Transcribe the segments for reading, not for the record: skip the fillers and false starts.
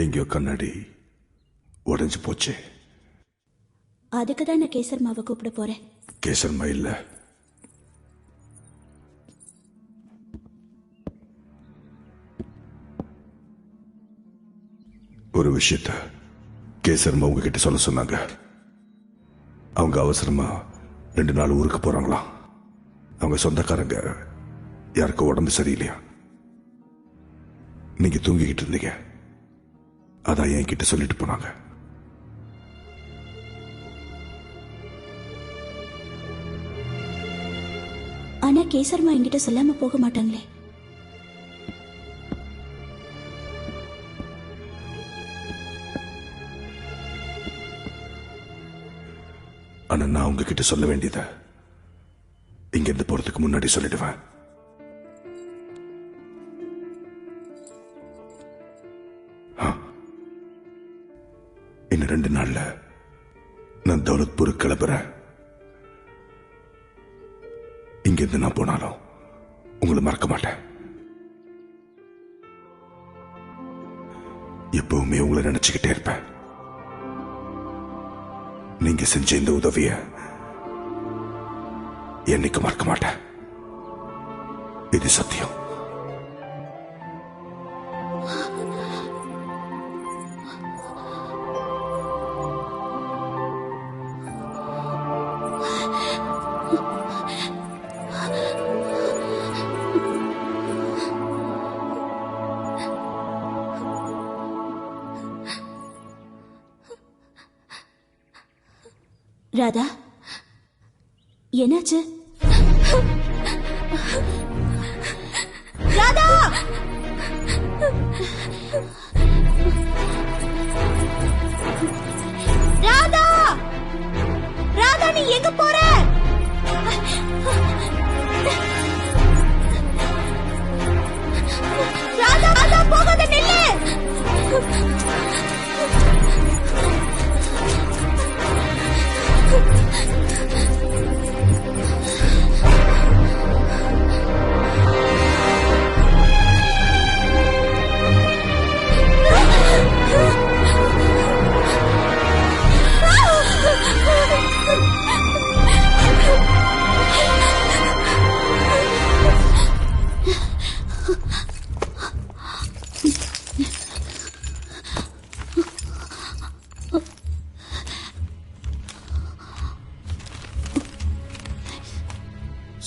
எங்கேயோ கண்ணாடி உடைஞ்சு போச்சு. அதுக்கு தான் நான் கேசர்மாவை கூப்பிட போறேன். கேசர்மா இல்ல, ஒரு விஷயத்த கேசர்மா உங்ககிட்ட சொல்ல சொன்னாங்க. அவங்க அவசரமா 2 நாள் ஊருக்கு போறாங்களாம். அவங்க சொந்தக்காரங்க யாருக்கும் உடம்பு சரியில்லையா. நீங்க தூங்கிக்கிட்டு இருந்தீங்க, அதான் என்கிட்ட சொல்லிட்டு போனாங்க. ஆனா கேசர்மா என்கிட்ட சொல்லாம போக மாட்டாங்களே. ஆனா நான் உங்ககிட்ட சொல்ல வேண்டியத இங்க இருந்து போறதுக்கு முன்னாடி சொல்லிடுவேன். இன்னும் 2 நாள்ல நான் தௌலத்பூர் கிளம்புறேன். இங்கிருந்து நான் போனாலும் உங்களை மறக்க மாட்டேன். எப்பவுமே உங்களை நினைச்சுக்கிட்டே இருப்பேன். நீங்க செஞ்ச இந்த உதவிய என்னைக்கு மறக்க மாட்டேன். இது சத்தியம். ராதா, என்னாச்சு? ராதா! ராதா! ராதா, நீ எங்க போற? ராதா, ராதா, போகாத, நில்லு!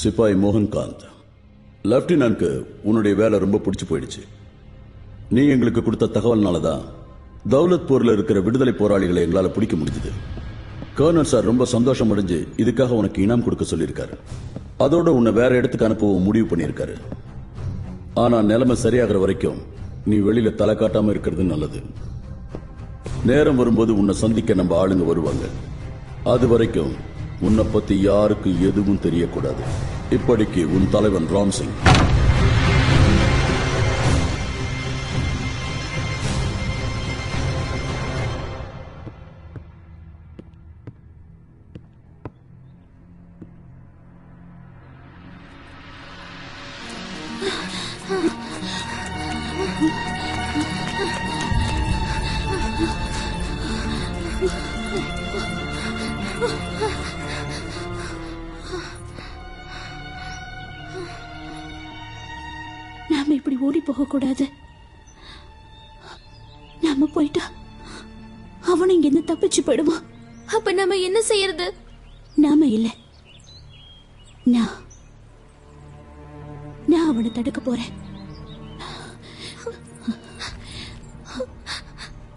சிப்பாய் மோகன்காந்த், லெப்டினன்ட்க்கு உன்னுடைய வேலை ரொம்ப பிடிச்சு போயிடுச்சு. நீ எங்களுக்கு கொடுத்த தகவல்னால தான் தௌலத்பூர்ல இருக்கிற விடுதலை போராளிகளை எங்களால் பிடிக்க முடிஞ்சது. கர்னல் சார் ரொம்ப சந்தோஷம் அடைஞ்சு இதுக்காக உனக்கு இனாம் கொடுக்க சொல்லியிருக்காரு. அதோட உன்னை வேற இடத்துக்கு அனுப்பவும் முடிவு பண்ணியிருக்காரு. ஆனா நிலைமை சரியாகிற வரைக்கும் நீ வெளியில தலை காட்டாம இருக்கிறது நல்லது. நேரம் வரும்போது உன்னை சந்திக்க நம்ம ஆளுங்க வருவாங்க. அது வரைக்கும் உன்னை பத்தி யாருக்கு எதுவும் தெரியக்கூடாது. இப்படிக்கு உன் தலைவன் ராம் சிங். நாம இப்படி ஓடி போக கூடாது. நாம போயிட்டா அவன் இங்க இருந்து தப்பிச்சு போயிடுவான். அப்ப நாம என்ன செய்யறது? நாம இல்ல, நான் அவனை தடுக்க போறேன்.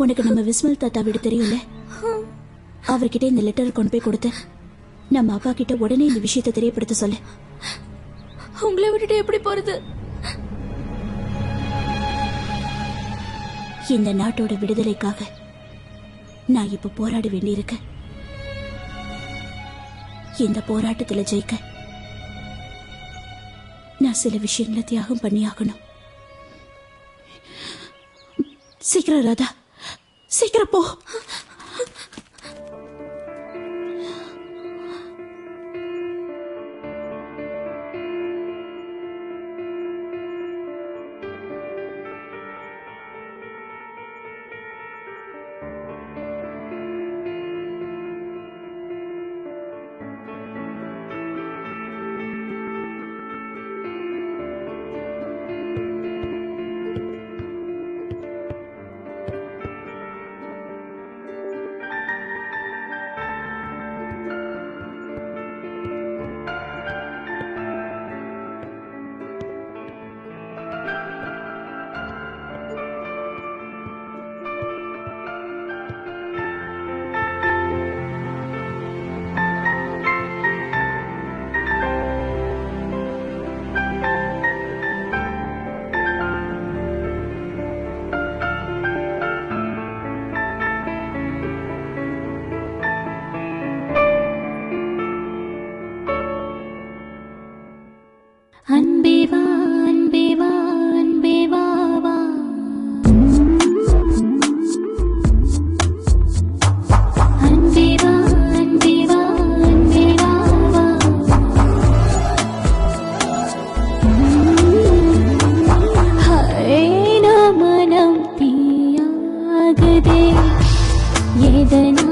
உனக்கு நம்ம விஸ்மல் தாத்தா வீடு தெரியும்ல? அவர்கிட்ட இந்த லெட்டர் கொண்டு போய் கொடுத்து நம்ம அப்பா கிட்ட உடனே இந்த விஷயத்தை தெரியப்படுத்த சொல்லு. உங்களை விட்டுட்டு எப்படி போறது? இந்த நாட்டோட விடுதலைக்காக நான் இப்ப போராட வேண்டியிருக்கு. இந்த போராட்டத்துல ஜெயிக்க நான் சில விஷயங்களை தியாகம் பண்ணியாகணும். சீக்கிரம் ராதா, சீக்கிரம் போ. வருதே ஏதனா